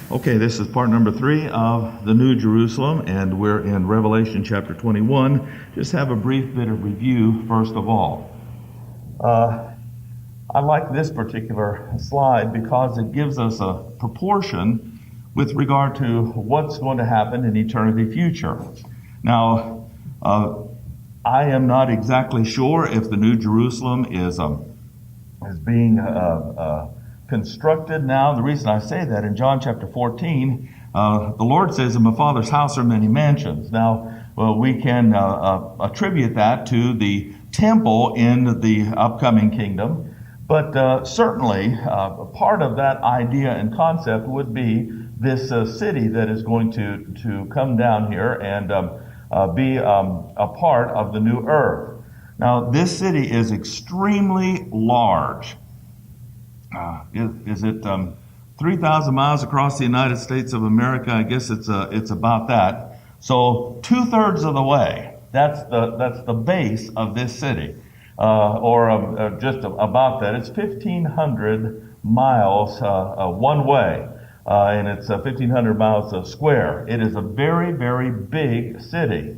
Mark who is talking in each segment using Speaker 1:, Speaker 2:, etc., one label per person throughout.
Speaker 1: Okay, this is part number 3 of the New Jerusalem, and we're in Revelation chapter 21. Just have a brief bit of review first of all. I like this particular slide because it gives us a proportion with regard to what's going to happen in eternity future. Now, I am not exactly sure if the New Jerusalem is being constructed now. The reason I say that, in John chapter 14, the Lord says, "In my Father's house are many mansions." Now, we can attribute that to the temple in the upcoming kingdom, but certainly part of that idea and concept would be this city that is going to come down here and be a part of the new earth. Now, this city is extremely large. Is it 3,000 miles across the United States of America? I guess it's about that. So 2/3 of the way. That's the base of this city, or just about that. It's 1,500 miles one way, and it's 1,500 miles square. It is a very, very big city.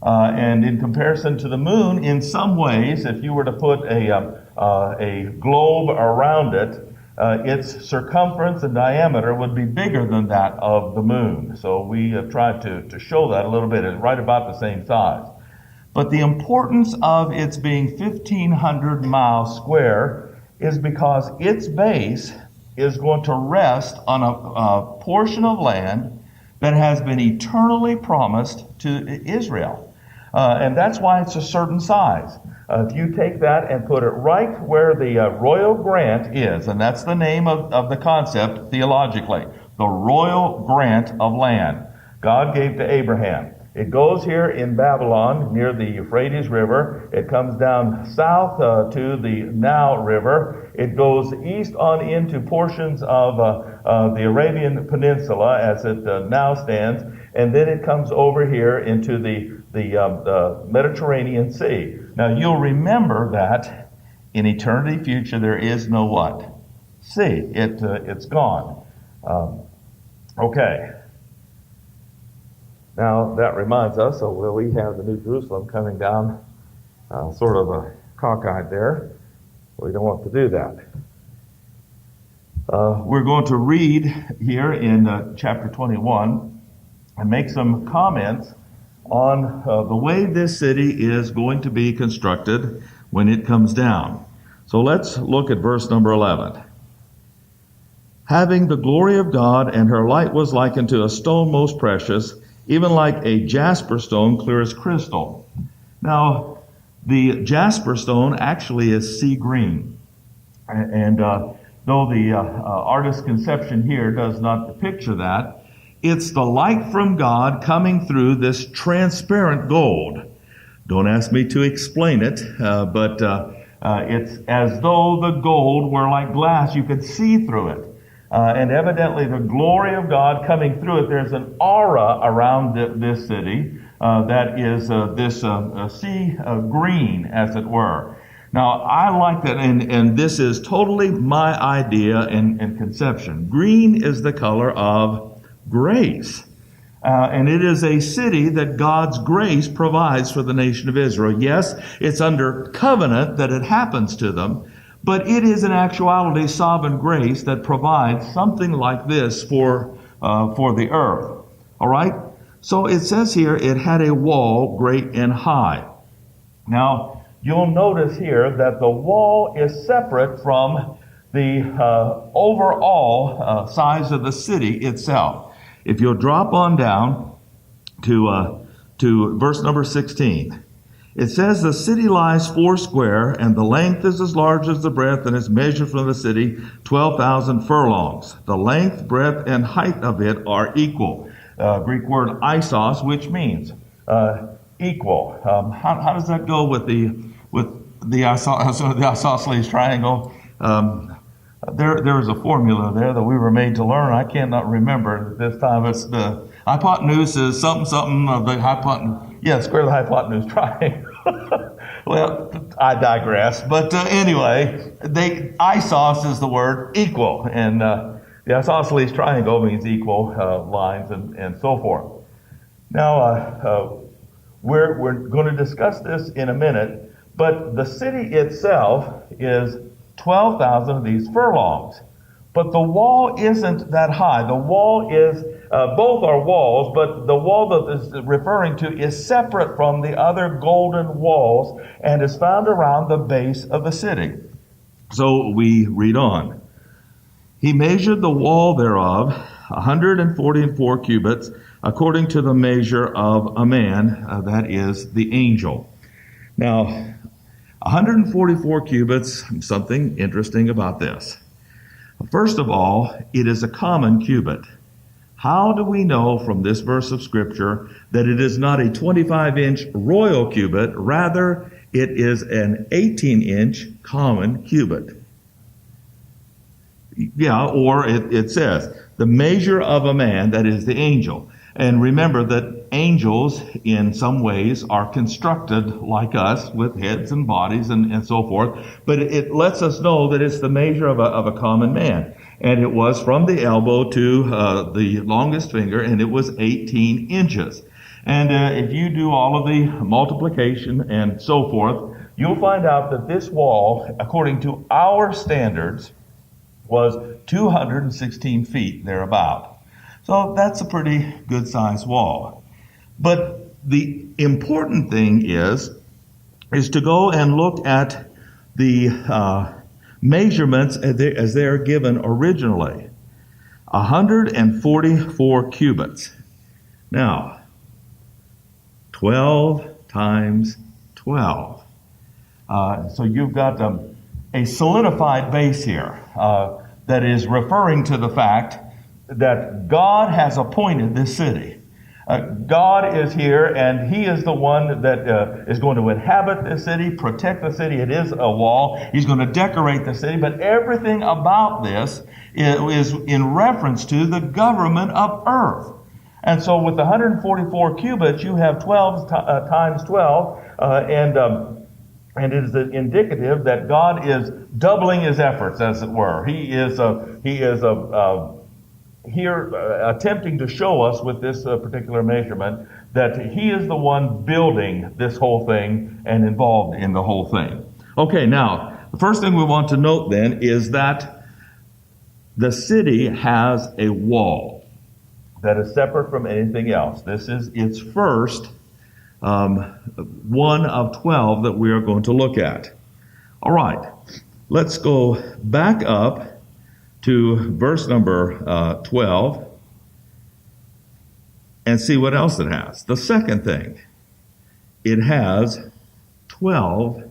Speaker 1: And in comparison to the moon, in some ways, if you were to put a globe around it, its circumference and diameter would be bigger than that of the moon. So we have tried to show that a little bit. It's right about the same size. But the importance of its being 1,500 miles square is because its base is going to rest on a portion of land that has been eternally promised to Israel. And that's why it's a certain size. If you take that and put it right where the royal grant is, and that's the name of the concept theologically, the royal grant of land God gave to Abraham. It goes here in Babylon near the Euphrates River. It comes down south to the Nile River. It goes east on into portions of the Arabian Peninsula as it now stands, and then it comes over here into the Mediterranean Sea. Now, you'll remember that in eternity future there is no what? Sea. It's gone. Okay. Now, that reminds us, we have the New Jerusalem coming down sort of cockeyed there. We don't want to do that. We're going to read here in chapter 21 and make some comments on the way this city is going to be constructed when it comes down. So let's look at verse number 11. "Having the glory of God, and her light was like unto a stone most precious, even like a jasper stone, clear as crystal." Now, the jasper stone actually is sea green. And though the artist's conception here does not picture that, it's the light from God coming through this transparent gold. Don't ask me to explain it, but it's as though the gold were like glass. You could see through it. And evidently the glory of God coming through it, there's an aura around this city that is this sea green, as it were. Now, I like that, and this is totally my idea and conception. Green is the color of grace. And it is a city that God's grace provides for the nation of Israel. Yes, it's under covenant that it happens to them, but it is in actuality sovereign grace that provides something like this for the earth. All right? So it says here, it had a wall great and high. Now, you'll notice here that the wall is separate from the overall size of the city itself. If you'll drop on down to verse number 16, it says, "The city lies foursquare, and the length is as large as the breadth, and is measured from the city 12,000 furlongs. The length, breadth, and height of it are equal." Greek word isos, which means equal. How does that go with the isosceles triangle? There is a formula there that we were made to learn. I cannot remember this time. It's the hypotenuse is something of the hypotenuse. Yeah, square the hypotenuse triangle. Well, I digress. But anyway, isos is the word equal, and The isosceles triangle means equal lines and so forth. Now, we're going to discuss this in a minute, but the city itself is 12,000 of these furlongs. But the wall isn't that high. The wall is, both are walls, but the wall that is referring to is separate from the other golden walls and is found around the base of the city. So we read on. He measured the wall thereof 144 cubits, according to the measure of a man, that is the angel. Now, 144 cubits, something interesting about this. First of all, it is a common cubit. How do we know from this verse of Scripture that it is not a 25-inch royal cubit, rather it is an 18-inch common cubit? Yeah, or it says, the measure of a man, that is the angel. And remember that angels, in some ways, are constructed like us, with heads and bodies and so forth. But it lets us know that it's the measure of a common man. And it was from the elbow to the longest finger, and it was 18 inches. And if you do all of the multiplication and so forth, you'll find out that this wall, according to our standards, was 216 feet thereabout. So that's a pretty good sized wall. But the important thing is to go and look at the measurements as they are given originally. 144 cubits. Now, 12 times 12. So you've got a solidified base here that is referring to the fact that God has appointed this city. God is here, and He is the one that is going to inhabit the city, protect the city. It is a wall. He's going to decorate the city, but everything about this is in reference to the government of earth. And so with the 144 cubits, you have 12 times 12, and it is indicative that God is doubling His efforts, as it were. He is here attempting to show us with this particular measurement that He is the one building this whole thing and involved in the whole thing. Okay, now, the first thing we want to note then is that the city has a wall that is separate from anything else. This is its first one of 12 that we are going to look at. All right, let's go back up to verse number 12 and see what else it has. The second thing, it has 12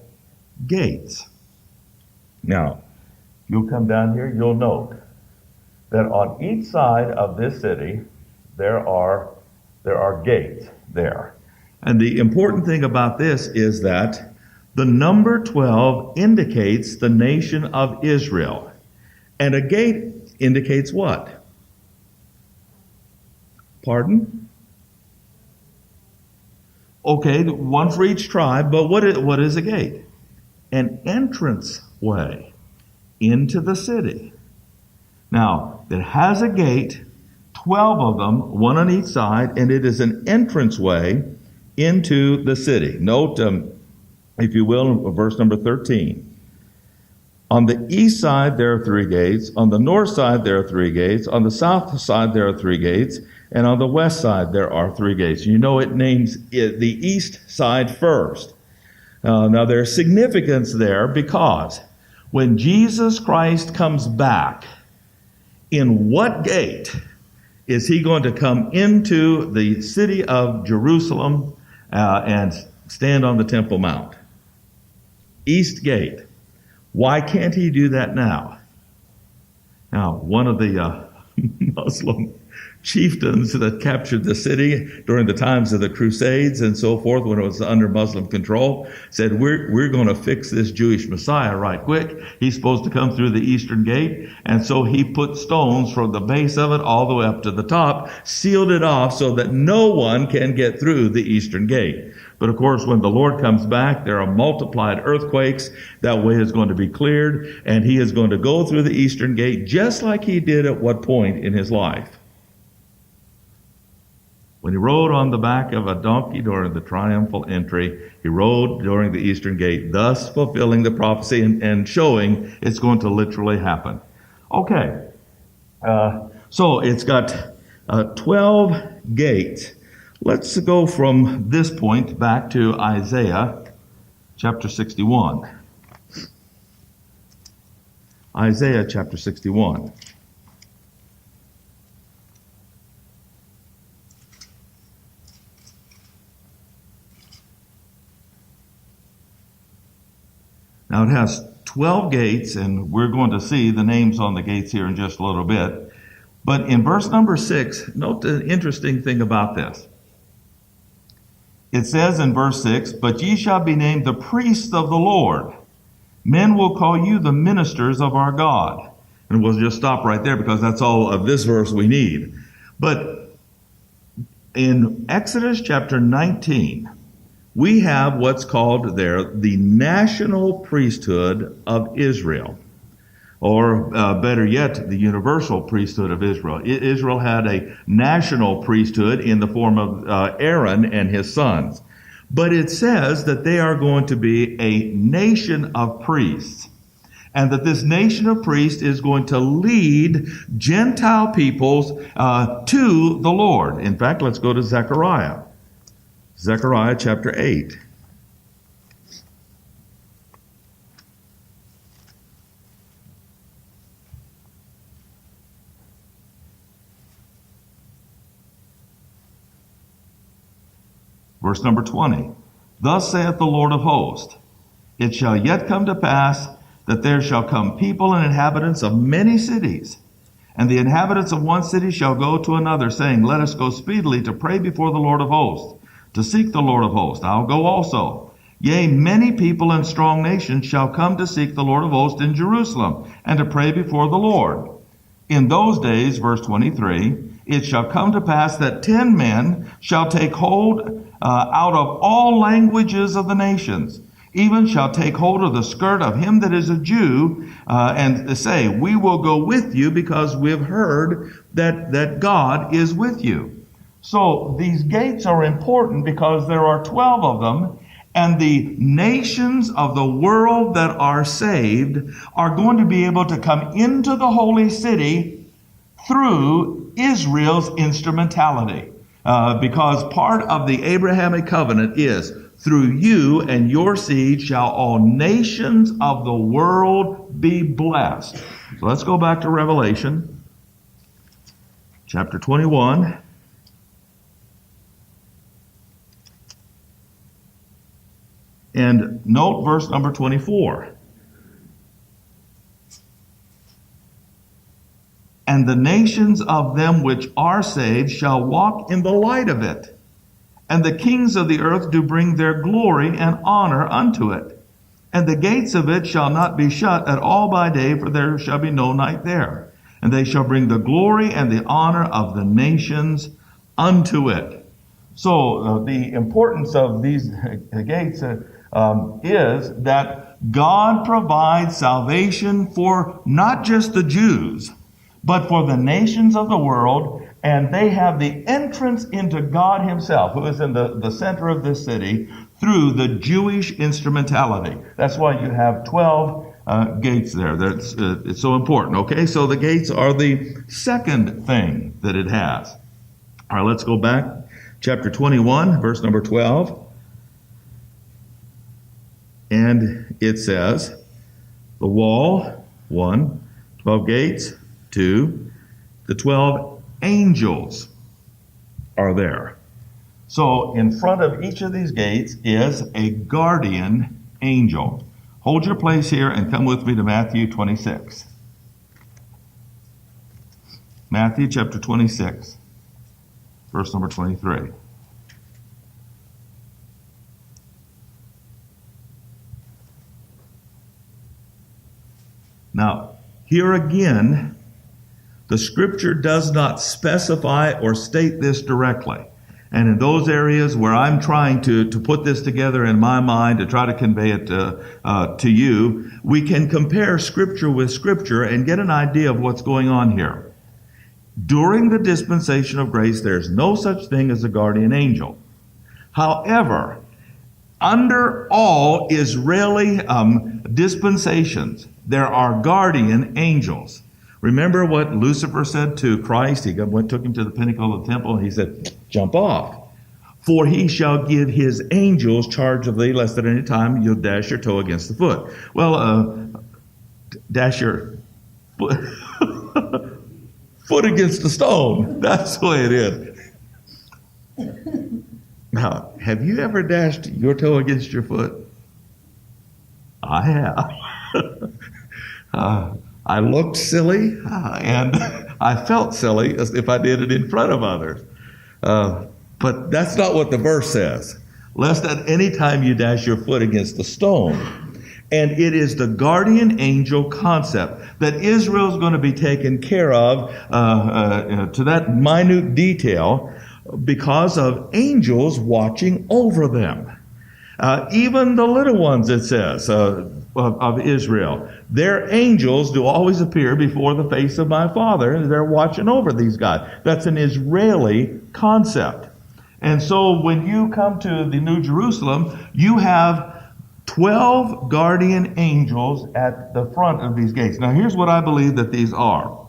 Speaker 1: gates. Now, you'll come down here, you'll note that on each side of this city, there are gates there. And the important thing about this is that the number 12 indicates the nation of Israel. And a gate indicates what? Pardon? Okay, one for each tribe, but what is a gate? An entrance way into the city. Now, it has a gate, 12 of them, one on each side, and it is an entrance way into the city. Note, if you will, verse number 13. On the east side there are 3 gates, on the north side there are 3 gates, on the south side there are 3 gates, and on the west side there are 3 gates. You know it names it the east side first. Now there's significance there because when Jesus Christ comes back, in what gate is He going to come into the city of Jerusalem and stand on the Temple Mount? East gate. Why can't He do that now? Now, one of the Muslim chieftains that captured the city during the times of the Crusades and so forth, when it was under Muslim control, said, we're going to fix this Jewish Messiah right quick. He's supposed to come through the eastern gate. And so he put stones from the base of it all the way up to the top, sealed it off so that no one can get through the eastern gate. But of course, when the Lord comes back, there are multiplied earthquakes. That way is going to be cleared, and he is going to go through the eastern gate just like he did at what point in his life? When he rode on the back of a donkey during the triumphal entry, he rode during the eastern gate, thus fulfilling the prophecy and showing it's going to literally happen. Okay, so it's got 12 gates. Let's go from this point back to Isaiah chapter 61. Isaiah chapter 61. Now it has 12 gates, and we're going to see the names on the gates here in just a little bit. But in verse number 6, note the interesting thing about this. It says in verse 6, "But ye shall be named the priests of the Lord. Men will call you the ministers of our God." And we'll just stop right there because that's all of this verse we need. But in Exodus chapter 19, we have what's called there the national priesthood of Israel. Or better yet, the universal priesthood of Israel. Israel had a national priesthood in the form of Aaron and his sons. But it says that they are going to be a nation of priests. And that this nation of priests is going to lead Gentile peoples to the Lord. In fact, let's go to Zechariah. Zechariah chapter 8. Verse number 20. "Thus saith the Lord of hosts, it shall yet come to pass that there shall come people and inhabitants of many cities, and the inhabitants of one city shall go to another, saying, Let us go speedily to pray before the Lord of hosts, to seek the Lord of hosts. I'll go also. Yea, many people and strong nations shall come to seek the Lord of hosts in Jerusalem, and to pray before the Lord. In those days," verse 23, "it shall come to pass that 10 men shall take hold out of all languages of the nations, even shall take hold of the skirt of him that is a Jew, and say, We will go with you because we have heard that God is with you." So these gates are important because there are 12 of them, and the nations of the world that are saved are going to be able to come into the holy city through Israel's instrumentality. Because part of the Abrahamic covenant is, through you and your seed shall all nations of the world be blessed. So let's go back to Revelation chapter 21. And note verse number 24. "And the nations of them which are saved shall walk in the light of it. And the kings of the earth do bring their glory and honor unto it. And the gates of it shall not be shut at all by day, for there shall be no night there. And they shall bring the glory and the honor of the nations unto it." So the importance of these gates is that God provides salvation for not just the Jews, but for the nations of the world, and they have the entrance into God himself, who is in the center of this city, through the Jewish instrumentality. That's why you have 12 gates there. It's so important. Okay, so the gates are the second thing that it has. All right, let's go back. Chapter 21, verse number 12. And it says, the wall, 1, 12 gates, 2, the 12 angels are there. So in front of each of these gates is a guardian angel. Hold your place here and come with me to Matthew 26. Matthew chapter 26, verse number 23. Now, here again, the scripture does not specify or state this directly. And in those areas where I'm trying to put this together in my mind to try to convey it to you, we can compare scripture with scripture and get an idea of what's going on here. During the dispensation of grace, there's no such thing as a guardian angel. However, under all Israeli dispensations, there are guardian angels. Remember what Lucifer said to Christ? He took him to the pinnacle of the temple and he said, jump off. For he shall give his angels charge of thee, lest at any time you'll dash your toe against the foot. Well, dash your foot against the stone. That's the way it is. Now, have you ever dashed your toe against your foot? I have. I looked silly, and I felt silly as if I did it in front of others. But that's not what the verse says. Lest at any time you dash your foot against the stone. And it is the guardian angel concept that Israel is going to be taken care of to that minute detail because of angels watching over them. Even the little ones, it says, of Israel. Their angels do always appear before the face of my Father, and they're watching over these guys. That's an Israeli concept. And so when you come to the New Jerusalem, you have 12 guardian angels at the front of these gates. Now here's what I believe that these are.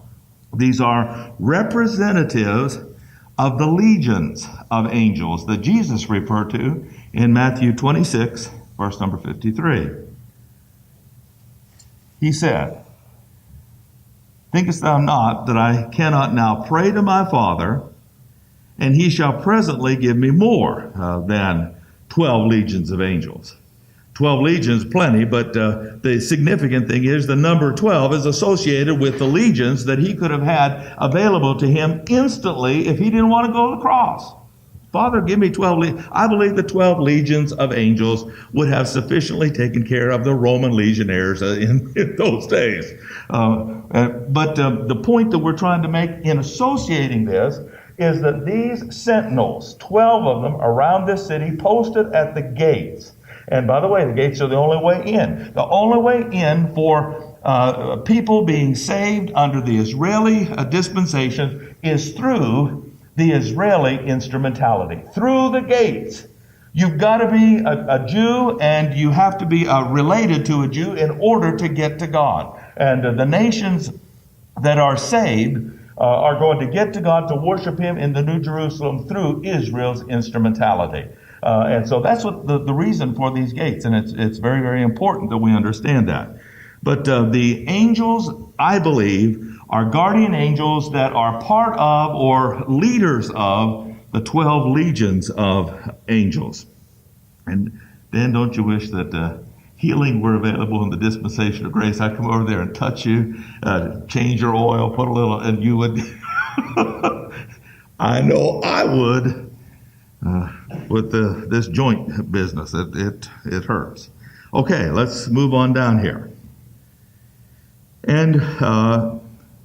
Speaker 1: These are representatives of the legions of angels that Jesus referred to in Matthew 26, verse number 53. He said, thinkest thou not that I cannot now pray to my Father, and he shall presently give me more than 12 legions of angels? 12 legions, plenty, but the significant thing is the number 12 is associated with the legions that he could have had available to him instantly if he didn't want to go to the cross. Father, give me 12 I believe the 12 legions of angels would have sufficiently taken care of the Roman legionnaires in those days. But the point that we're trying to make in associating this is that these sentinels, 12 of them around this city, posted at the gates. And by the way, the gates are the only way in. The only way in for people being saved under the Israeli dispensation is through the Israeli instrumentality, through the gates. You've got to be a Jew, and you have to be related to a Jew in order to get to God. And the nations that are saved are going to get to God to worship Him in the New Jerusalem through Israel's instrumentality. And so that's what the reason for these gates, and it's very, very important that we understand that. But the angels, I believe, are guardian angels that are part of or leaders of the 12 legions of angels. And Dan, don't you wish that healing were available in the dispensation of grace? I'd come over there and touch you, change your oil, put a little, and you would. I know I would with this joint business. It hurts. Okay, let's move on down here. And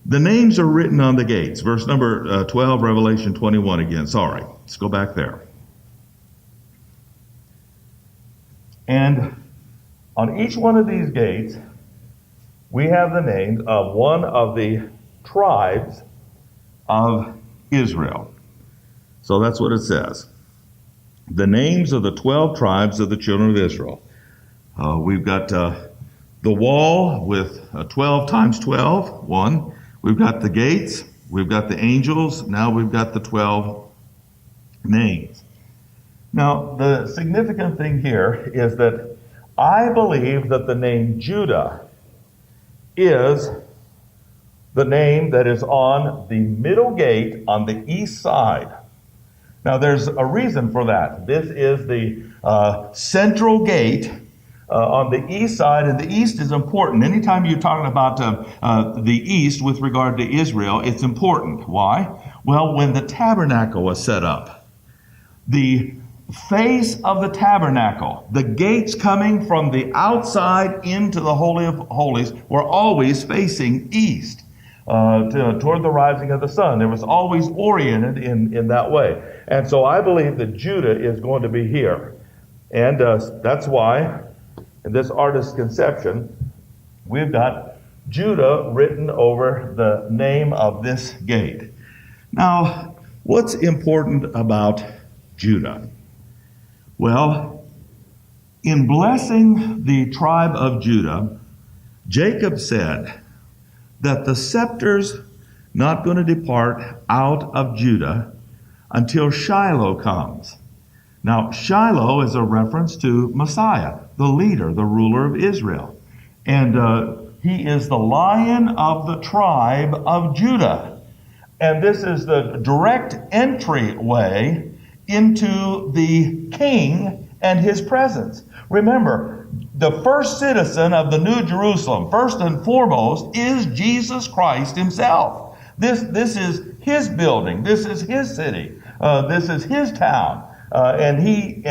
Speaker 1: the names are written on the gates. Verse number 12, Revelation 21 again. Sorry, let's go back there. And on each one of these gates, we have the names of one of the tribes of Israel. So that's what it says. The names of the 12 tribes of the children of Israel. We've got the wall with 12 times 12, 1. We've got the gates. We've got the angels. Now we've got the 12 names. Now, the significant thing here is that I believe that the name Judah is the name that is on the middle gate on the east side. Now, there's a reason for that. This is the central gate on the east side, and the east is important. Anytime you're talking about the east with regard to Israel, it's important. Why? Well, when the tabernacle was set up, the face of the tabernacle, the gates coming from the outside into the Holy of Holies, were always facing east, toward the rising of the sun. It was always oriented in that way. And so I believe that Judah is going to be here. And that's why, in this artist's conception, we've got Judah written over the name of this gate. Now, what's important about Judah? Well, in blessing the tribe of Judah, Jacob said that the scepter's not going to depart out of Judah until Shiloh comes. Now, Shiloh is a reference to Messiah, the leader, the ruler of Israel. And he is the Lion of the tribe of Judah. And this is the direct entryway into the king and his presence. Remember, the first citizen of the New Jerusalem, first and foremost, is Jesus Christ himself. This is his building. This is his city. This is his town. And he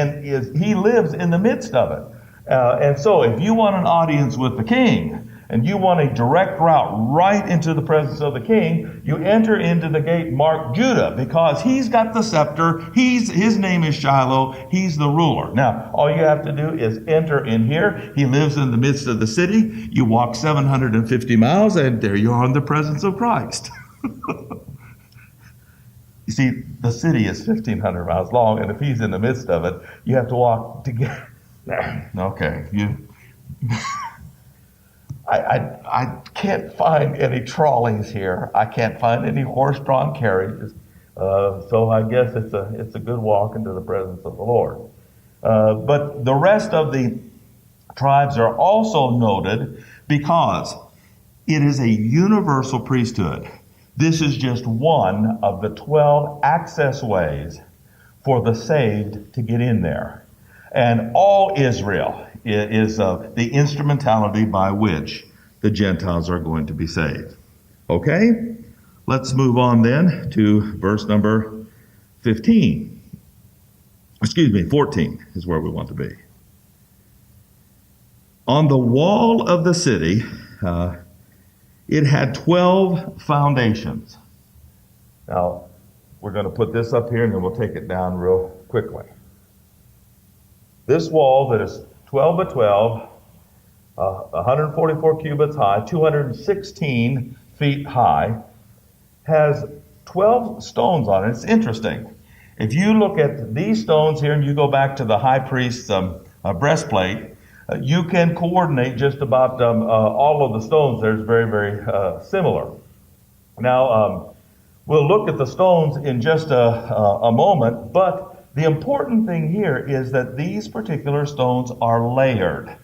Speaker 1: lives in the midst of it. And so if you want an audience with the king, and you want a direct route right into the presence of the king, you enter into the gate marked Judah, because he's got the scepter, his name is Shiloh, he's the ruler. Now, all you have to do is enter in here. He lives in the midst of the city. You walk 750 miles, and there you are in the presence of Christ. You see, the city is 1,500 miles long, and if he's in the midst of it, you have to walk together. Okay, I can't find any trolleys here. I can't find any horse-drawn carriages. So I guess it's a good walk into the presence of the Lord. But the rest of the tribes are also noted because it is a universal priesthood. This is just one of the 12 access ways for the saved to get in there. And all Israel is the instrumentality by which the Gentiles are going to be saved. Okay? Let's move on then to verse number 15. 14 is where we want to be. On the wall of the city, it had 12 foundations. Now, we're going to put this up here and then we'll take it down real quickly. This wall that is 12 by 12, 144 cubits high, 216 feet high, has 12 stones on it. It's interesting. If you look at these stones here and you go back to the high priest's breastplate, you can coordinate just about all of the stones. There's very, very similar. Now, we'll look at the stones in just a moment, but the important thing here is that these particular stones are layered.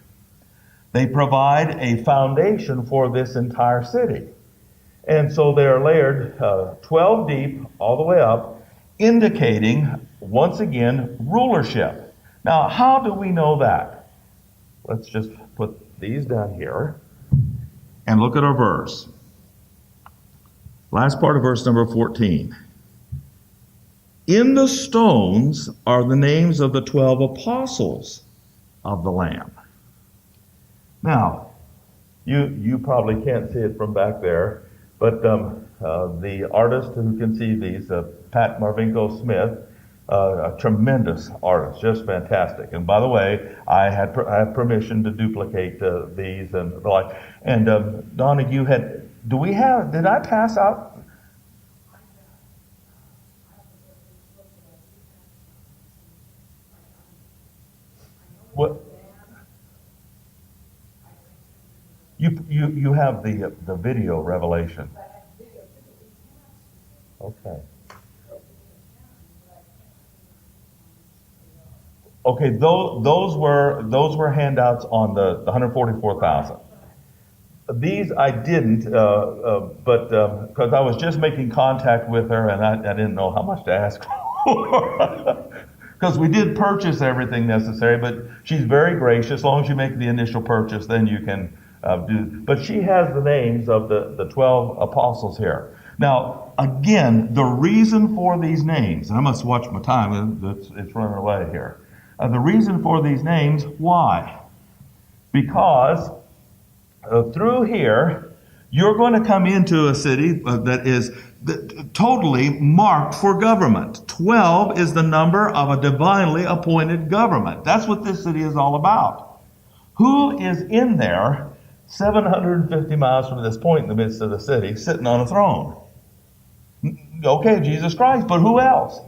Speaker 1: They provide a foundation for this entire city. And so they are layered 12 deep all the way up, indicating, once again, rulership. Now, how do we know that? Let's just put these down here and look at our verse. Last part of verse number 14. In the stones are the names of the 12 apostles of the Lamb. Now, you probably can't see it from back there, but the artist who conceived these, Pat Marvinko Smith, a tremendous artist, just fantastic. And by the way, I have permission to duplicate these and the like. And Donna, did I pass out? What? You have the video revelation. Okay. Okay, those were handouts on the 144,000. These I didn't, but because I was just making contact with her and I didn't know how much to ask for. Because we did purchase everything necessary, but she's very gracious. As long as you make the initial purchase, then you can do. But she has the names of the 12 apostles here. Now, again, the reason for these names, and I must watch my time, it's running away here. The reason for these names, why? Because through here, you're going to come into a city that is totally marked for government. 12 is the number of a divinely appointed government. That's what this city is all about. Who is in there 750 miles from this point in the midst of the city, sitting on a throne? Okay, Jesus Christ, but who else?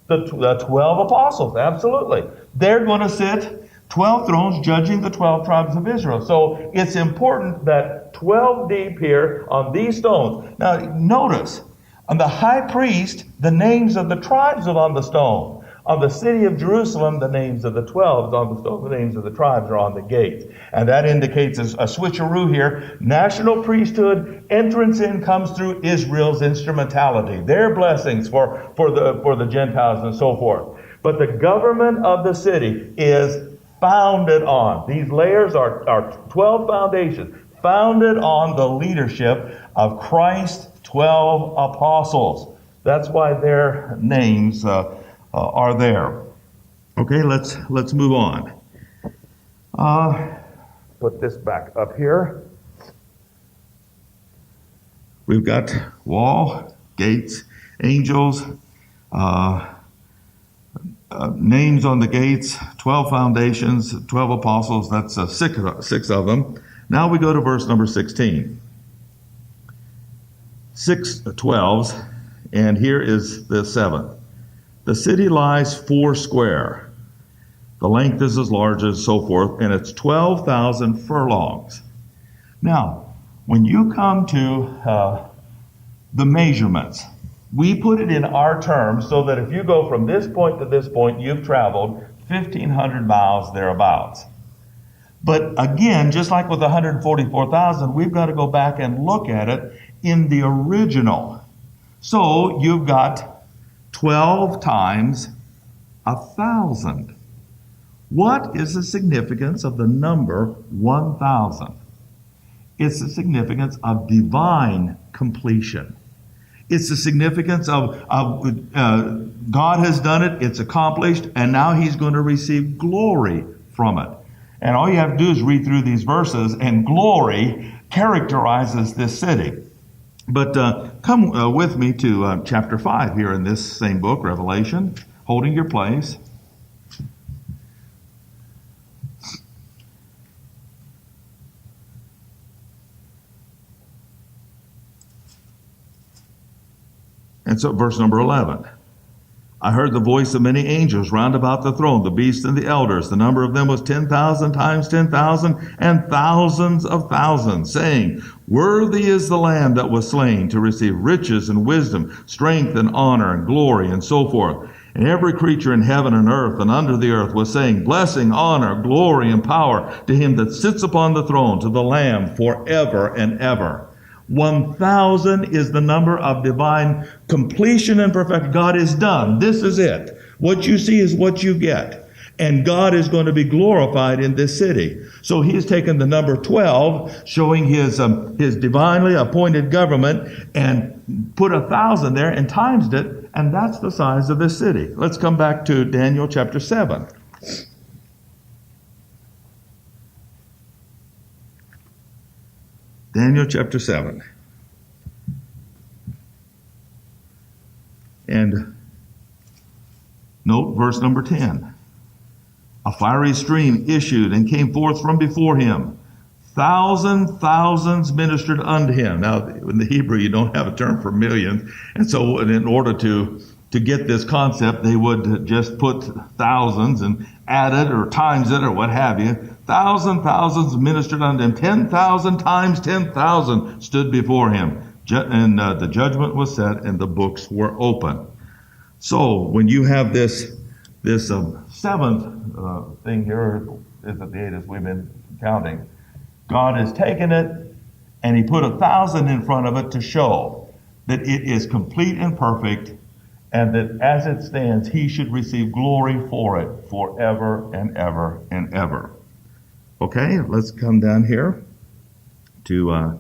Speaker 1: The 12 apostles, absolutely. They're going to sit 12 thrones judging the 12 tribes of Israel. So it's important that 12 deep here on these stones. Now notice, on the high priest, the names of the tribes are on the stone. On the city of Jerusalem, the names of the 12 on the stone. The names of the tribes are on the gate. And that indicates a switcheroo here. National priesthood, entrance in comes through Israel's instrumentality. Their blessings for the Gentiles and so forth. But the government of the city is founded on. These layers are 12 foundations. Founded on the leadership of Christ's 12 apostles. That's why their names are there. Okay, let's move on. Put this back up here. We've got wall, gates, angels, names on the gates, 12 foundations, 12 apostles. That's six of them. Now we go to verse number 16. 6 12s, and here is the 7th. The city lies 4 square. The length is as large as so forth, and it's 12,000 furlongs. Now, when you come to the measurements, we put it in our terms so that if you go from this point to this point, you've traveled 1,500 miles thereabouts. But again, just like with 144,000, we've got to go back and look at it in the original. So you've got 12 times 1,000. What is the significance of the number 1,000? It's the significance of divine completion. It's the significance of God has done it, it's accomplished, and now he's going to receive glory from it. And all you have to do is read through these verses, and glory characterizes this city. But come with me to chapter 5 here in this same book, Revelation, holding your place. And so verse number 11. I heard the voice of many angels round about the throne, the beasts and the elders. The number of them was 10,000 times 10,000 and thousands of thousands, saying, Worthy is the Lamb that was slain to receive riches and wisdom, strength and honor and glory and so forth. And every creature in heaven and earth and under the earth was saying, Blessing, honor, glory, and power to him that sits upon the throne, to the Lamb forever and ever. 1,000 is the number of divine completion and perfection. God is done. This is it. What you see is what you get. And God is going to be glorified in this city. So he's taken the number 12, showing his divinely appointed government, and put 1,000 there and times it, and that's the size of this city. Let's come back to Daniel chapter 7. Daniel chapter 7. And note verse number 10. A fiery stream issued and came forth from before him. Thousands ministered unto him. Now, in the Hebrew, you don't have a term for millions. And so in order to get this concept, they would just put thousands and add it or times it or what have you. Thousands ministered unto him. 10,000 times 10,000 stood before him. And the judgment was set and the books were open. So when you have this seventh thing here, is it the 8 as we've been counting, God has taken it and he put 1,000 in front of it to show that it is complete and perfect and that as it stands, he should receive glory for it forever and ever and ever. Okay, let's come down here to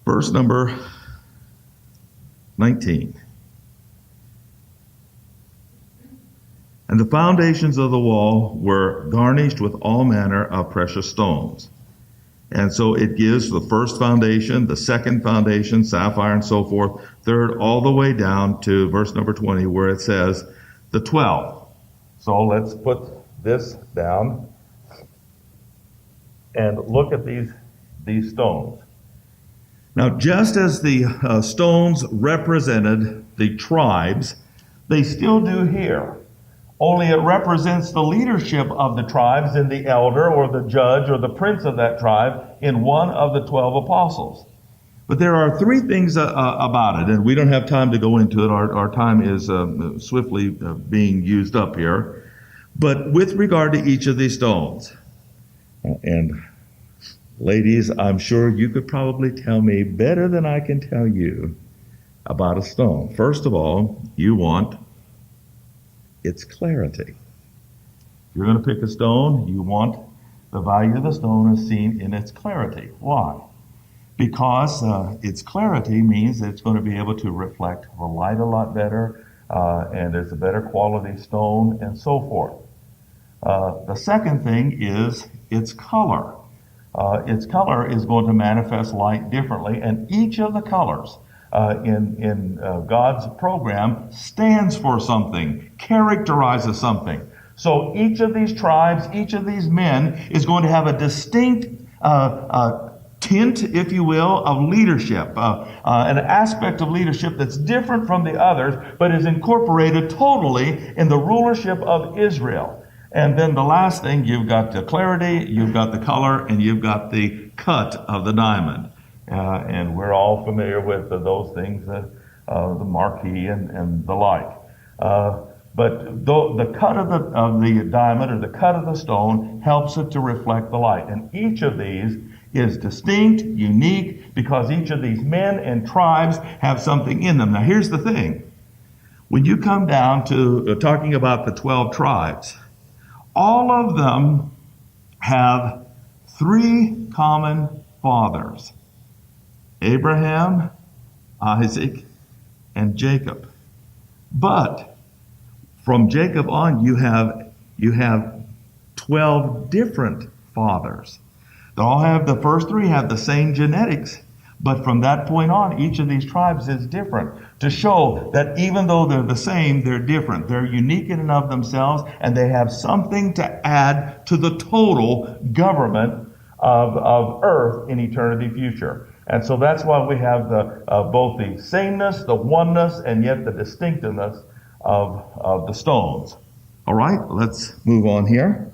Speaker 1: verse number 19. And the foundations of the wall were garnished with all manner of precious stones. And so it gives the first foundation, the second foundation, sapphire and so forth, third, all the way down to verse number 20 where it says the 12. So let's put this down and look at these stones. Now, just as the stones represented the tribes, they still do here. Only it represents the leadership of the tribes in the elder or the judge or the prince of that tribe in one of the 12 apostles. But there are three things about it, and we don't have time to go into it. Our time is swiftly being used up here. But with regard to each of these stones, and ladies, I'm sure you could probably tell me better than I can tell you about a stone. First of all, you want its clarity. If you're going to pick a stone, you want the value of the stone is seen in its clarity. Why? Because its clarity means that it's going to be able to reflect the light a lot better, and it's a better quality stone, and so forth. The second thing is its color. Its color is going to manifest light differently, and each of the colors in God's program stands for something, characterizes something. So each of these tribes, each of these men is going to have a distinct tint, if you will, of leadership, an aspect of leadership that's different from the others, but is incorporated totally in the rulership of Israel. And then the last thing, you've got the clarity, you've got the color, and you've got the cut of the diamond. And we're all familiar with those things, the marquee and the like. But the cut of the diamond or the cut of the stone helps it to reflect the light. And each of these is distinct, unique, because each of these men and tribes have something in them. Now here's the thing. When you come down to talking about the 12 tribes, all of them have three common fathers: Abraham, Isaac, and Jacob. But from Jacob on, you have 12 different fathers. The first three have the same genetics, but from that point on, each of these tribes is different, to show that even though they're the same, they're different. They're unique in and of themselves, and they have something to add to the total government of earth in eternity future. And so that's why we have both the sameness, the oneness, and yet the distinctiveness of the stones. All right, let's move on here,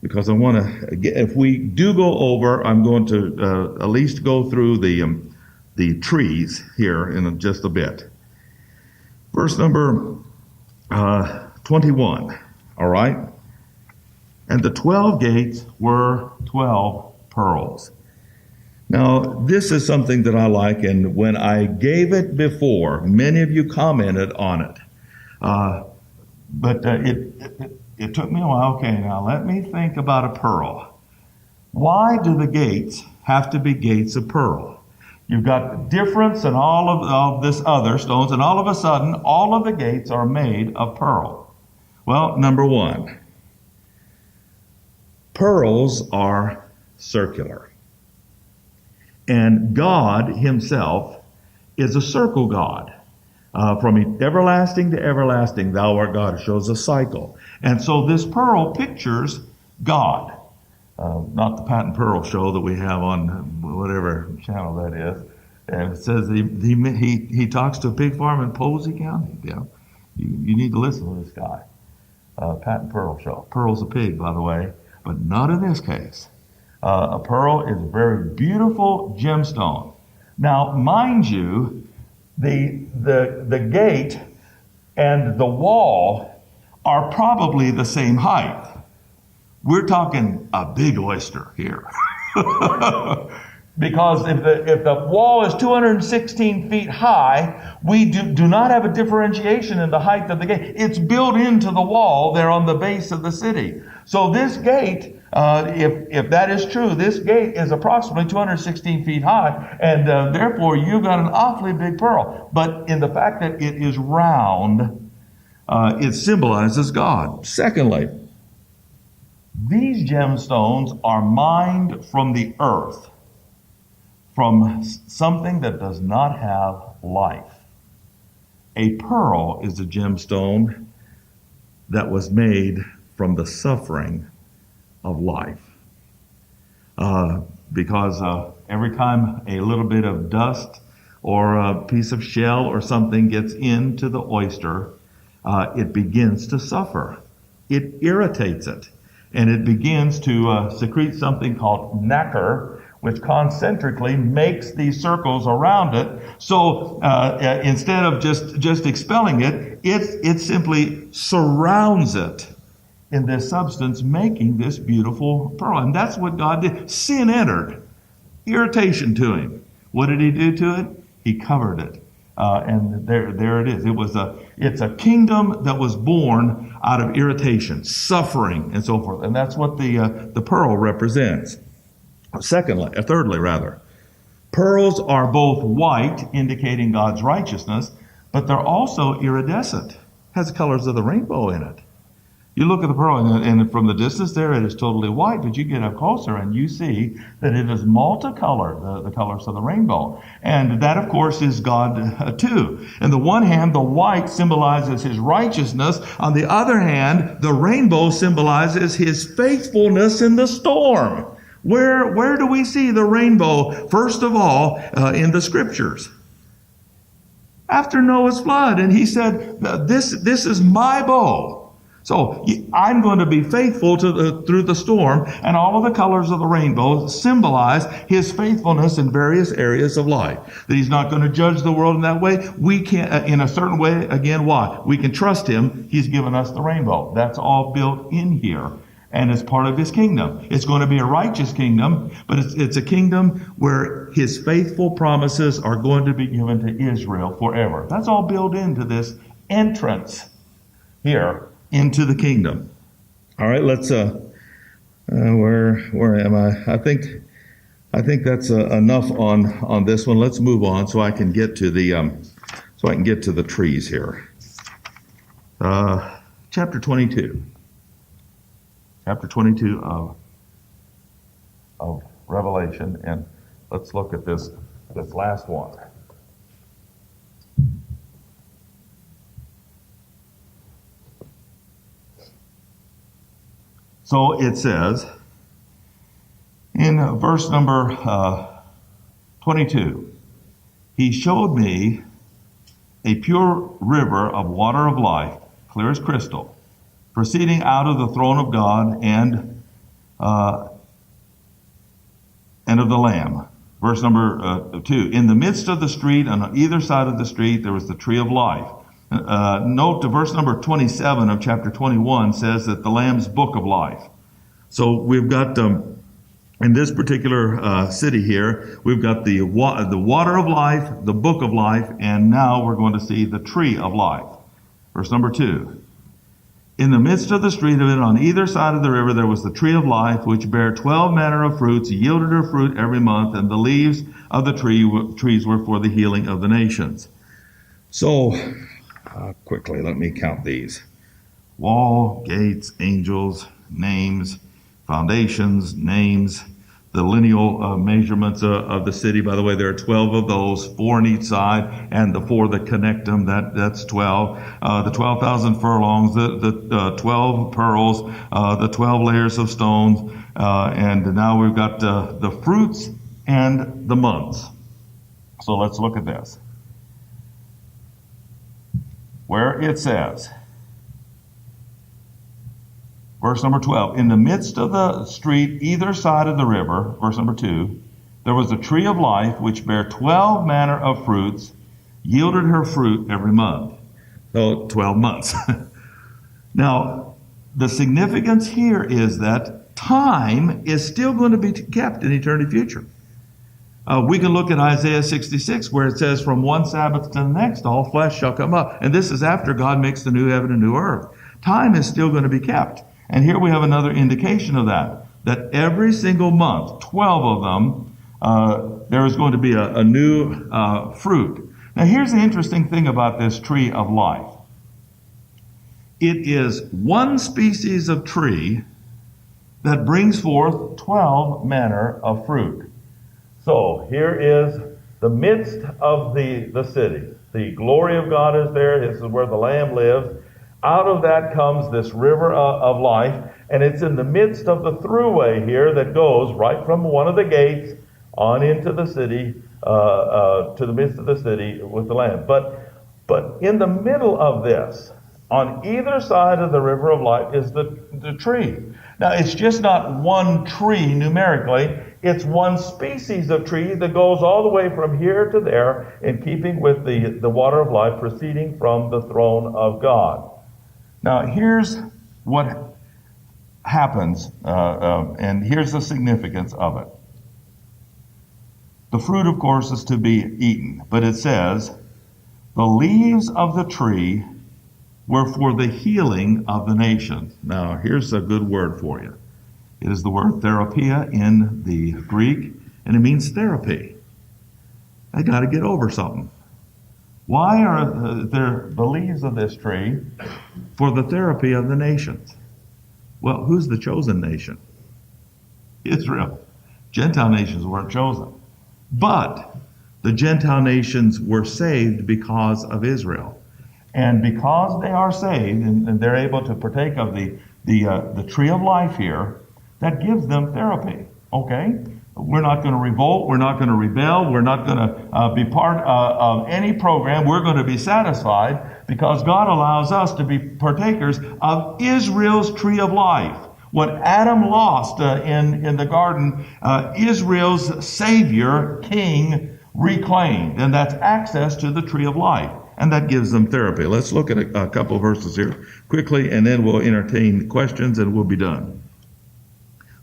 Speaker 1: because I want to, if we do go over, I'm going to at least go through the trees here in just a bit. Verse number 21, all right? And the 12 gates were 12 pearls. Now, this is something that I like, and when I gave it before, many of you commented on it. But it took me a while. Okay, now let me think about a pearl. Why do the gates have to be gates of pearl? You've got difference in all of this other stones, and all of a sudden, all of the gates are made of pearl. Well, number one, pearls are circular. And God himself is a circle God. From everlasting to everlasting, thou art God. It shows a cycle. And so this pearl pictures God. Not the Pat and Pearl show that we have on whatever channel that is. And it says he talks to a pig farm in Posey County. Yeah. You need to listen to this guy. Pat and Pearl show. Pearl's a pig, by the way, but not in this case. A pearl is a very beautiful gemstone. Now, mind you, the gate and the wall are probably the same height. We're talking a big oyster here. Because if the wall is 216 feet high, we do not have a differentiation in the height of the gate. It's built into the wall there on the base of the city. So this gate, if that is true, this gate is approximately 216 feet high, and therefore you've got an awfully big pearl. But in the fact that it is round, it symbolizes God. Secondly, these gemstones are mined from the earth, from something that does not have life. A pearl is a gemstone that was made from the suffering of life. Because every time a little bit of dust or a piece of shell or something gets into the oyster, it begins to suffer. It irritates it. And it begins to secrete something called nacre, which concentrically makes these circles around it. So instead of just expelling it, it simply surrounds it in this substance, making this beautiful pearl. And that's what God did. Sin entered. Irritation to him. What did he do to it? He covered it. And there it is. It's a kingdom that was born out of irritation, suffering, and so forth. And that's what the pearl represents. Thirdly, pearls are both white, indicating God's righteousness, but they're also iridescent. It has the colors of the rainbow in it. You look at the pearl, and from the distance there, it is totally white, but you get up closer and you see that it is multicolored, the colors of the rainbow. And that, of course, is God too. On the one hand, the white symbolizes his righteousness. On the other hand, the rainbow symbolizes his faithfulness in the storm. Where do we see the rainbow? First of all, in the scriptures. After Noah's flood, and he said, this is my bow. So I'm going to be faithful through the storm, and all of the colors of the rainbow symbolize his faithfulness in various areas of life. That he's not going to judge the world in that way. We can, in a certain way, again, why? We can trust him. He's given us the rainbow. That's all built in here. And it's part of his kingdom. It's going to be a righteous kingdom, but it's a kingdom where his faithful promises are going to be given to Israel forever. That's all built into this entrance here into the kingdom. All right, let's where am I? I think that's enough on this one. Let's move on so I can get to the trees here. Chapter 22. Chapter 22 of Revelation, and let's look at this last one. So it says in verse number 22, he showed me a pure river of water of life, clear as crystal, proceeding out of the throne of God and of the Lamb. Verse number 2, in the midst of the street, and on either side of the street, there was the tree of life. Note verse number 27 of chapter 21 says that the Lamb's book of life. So we've got, in this particular city here, we've got the water of life, the book of life, and now we're going to see the tree of life. Verse number 2. In the midst of the street of it, on either side of the river, there was the tree of life, which bare 12 manner of fruits, yielded her fruit every month, and the leaves of the trees were for the healing of the nations. So, quickly, let me count these. Wall, gates, angels, names, foundations, names, the lineal measurements of the city. By the way, there are 12 of those, 4 on each side, and the 4 that connect them, that's 12. The 12,000 furlongs, the 12 pearls, the 12 layers of stones, and now we've got the fruits and the months. So let's look at this. Where it says, verse number 12, in the midst of the street, either side of the river, verse number 2, there was a tree of life which bare 12 manner of fruits, yielded her fruit every month. So 12 months. Now, the significance here is that time is still going to be kept in eternity future. We can look at Isaiah 66 where it says, from one Sabbath to the next, all flesh shall come up. And this is after God makes the new heaven and new earth. Time is still going to be kept. And here we have another indication of that every single month, 12 of them, there is going to be a new fruit. Now here's the interesting thing about this tree of life. It is one species of tree that brings forth 12 manner of fruit. So here is the midst of the city. The glory of God is there. This is where the Lamb lives. Out of that comes this river of life, and it's in the midst of the throughway here that goes right from one of the gates on into the city, to the midst of the city with the Lamb. But in the middle of this, on either side of the river of life, is the tree. Now, it's just not one tree numerically. It's one species of tree that goes all the way from here to there in keeping with the water of life proceeding from the throne of God. Now, here's what happens, and here's the significance of it. The fruit, of course, is to be eaten, but it says, the leaves of the tree were for the healing of the nations. Now, here's a good word for you. It is the word therapia in the Greek, and it means therapy. I got to get over something. Why are there the leaves of this tree for the therapy of the nations? Well, who's the chosen nation? Israel. Gentile nations weren't chosen. But the Gentile nations were saved because of Israel. And because they are saved and they're able to partake of the tree of life here, that gives them therapy. Okay? We're not going to revolt. We're not going to rebel. We're not going to be part of any program. We're going to be satisfied because God allows us to be partakers of Israel's tree of life. What Adam lost in the garden, Israel's Savior, King, reclaimed. And that's access to the tree of life. And that gives them therapy. Let's look at a couple of verses here quickly, and then we'll entertain questions and we'll be done.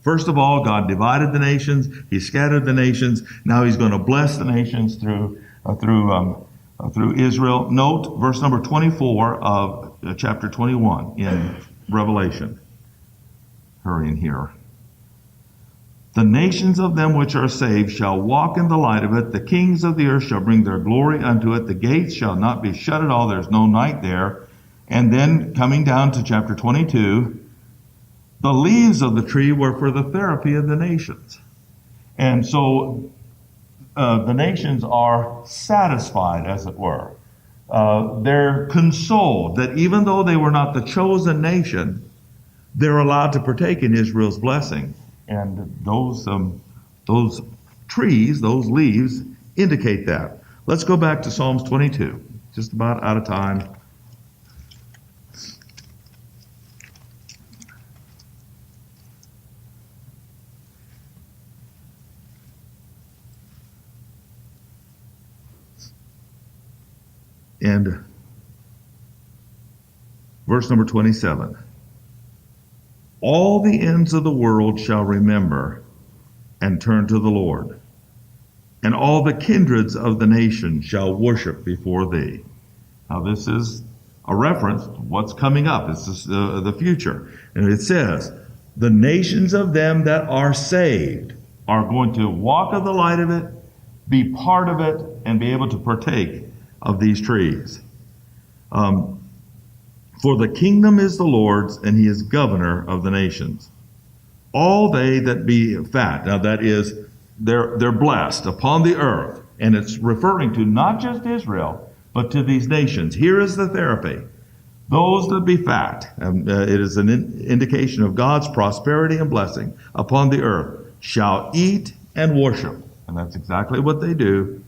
Speaker 1: First of all, God divided the nations. He scattered the nations. Now he's going to bless the nations through Israel. Note verse number 24 of chapter 21 in Revelation. Hurrying here. The nations of them which are saved shall walk in the light of it. The kings of the earth shall bring their glory unto it. The gates shall not be shut at all. There's no night there. And then coming down to chapter 22, the leaves of the tree were for the therapy of the nations. And so the nations are satisfied, as it were. They're consoled that even though they were not the chosen nation, they're allowed to partake in Israel's blessing. And those trees, those leaves, indicate that. Let's go back to Psalms 22. Just about out of time. And verse number 27. All the ends of the world shall remember and turn to the Lord, and all the kindreds of the nations shall worship before thee. Now this is a reference to what's coming up. This is the future. And it says, the nations of them that are saved are going to walk in the light of it, be part of it, and be able to partake of these trees. For the kingdom is the Lord's, and he is governor of the nations. All they that be fat, now that is, they're blessed upon the earth, and it's referring to not just Israel, but to these nations. Here is the therapy. Those that be fat, it is an indication of God's prosperity and blessing upon the earth, shall eat and worship. And that's exactly what they do.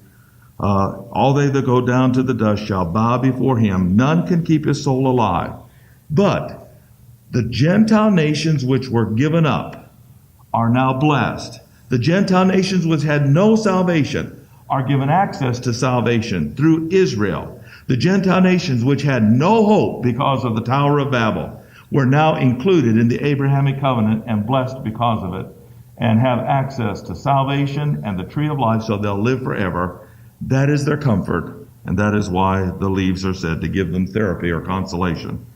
Speaker 1: All they that go down to the dust shall bow before him. None can keep his soul alive. But the Gentile nations which were given up are now blessed. The Gentile nations which had no salvation are given access to salvation through Israel. The Gentile nations which had no hope because of the Tower of Babel were now included in the Abrahamic covenant and blessed because of it. and have access to salvation and the tree of life, so they'll live forever. That is their comfort, and that is why the leaves are said to give them therapy or consolation.